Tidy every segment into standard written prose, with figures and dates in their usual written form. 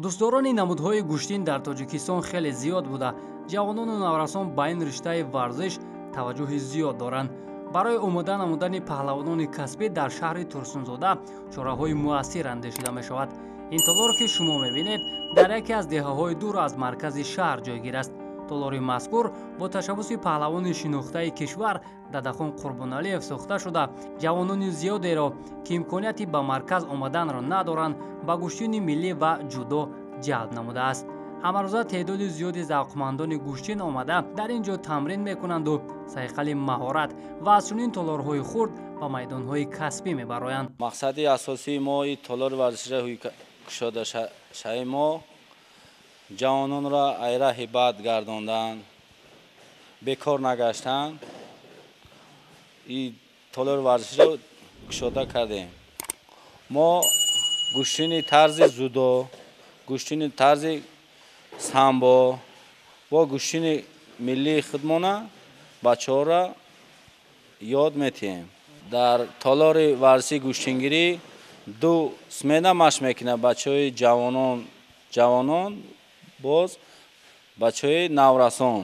дӯстдорони намудҳои гӯштин дар тоҷикистон хеле зиёд буда, ҷавонону наврасон ба ин риштаи варзиш таваҷҷӯҳи зиёд доранд. барои омода намудани паҳлавонони касбӣ дар шаҳри Турсунзода чораҳои муассир андешида мешавад. ин толор ки шумо мебинед, дар яке аз деҳаҳои дур аз маркази шаҳр ҷойгир аст. толори мазкур бо ташаббуси паҳлавони шинохтаи кишвар Дадахон Қурбоналиев сохта шуда, ҷавонони зиёдеро ки имконияти ба марказ омаданро надоранд, ба гӯштини миллӣ ва ҷудо ҷалб намудааст. ҳамарӯза теъдоди зиёди завқмандони гӯштин омада дар ин ҷо тамрин мекунанду сайқали маҳорат ва аз чунин толорҳои хурд ба майдонҳои касбӣ мебароянд. мақсади асосии мо ин толори варзишро кушодашаи мо ҷавононро айраҳи бад гардонданд, бекор нагаштанд. ин толори варзишро кушода кардем. мо гӯштини тарзи зудо, гӯштини тарзи самбо ва гӯштини миллии худмона бачаҳоро ёд метиҳем. дар толори варзиши гӯштингирӣ ду смена машқ мекунад бачаҳои ҷавонон боз бачаҳои наврасон.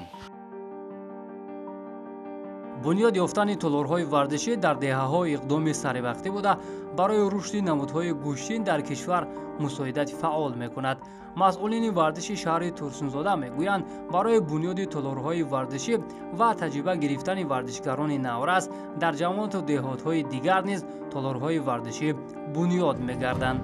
бунёд ёфтани толорҳои варзишӣ дар деҳаҳо иқдоми саривақтӣ буда, барои рушди намудҳои гӯштин дар кишвар мусоидати фаъол мекунад. масъулини варзиши шаҳри Турсунзода мегӯянд, барои бунёди толорҳои варзишӣ ва таҷриба гирифтани варзишгарони наврас дар ҷамъоту деҳотҳои дигар низ толорҳои варзишӣ бунёд мегарданд.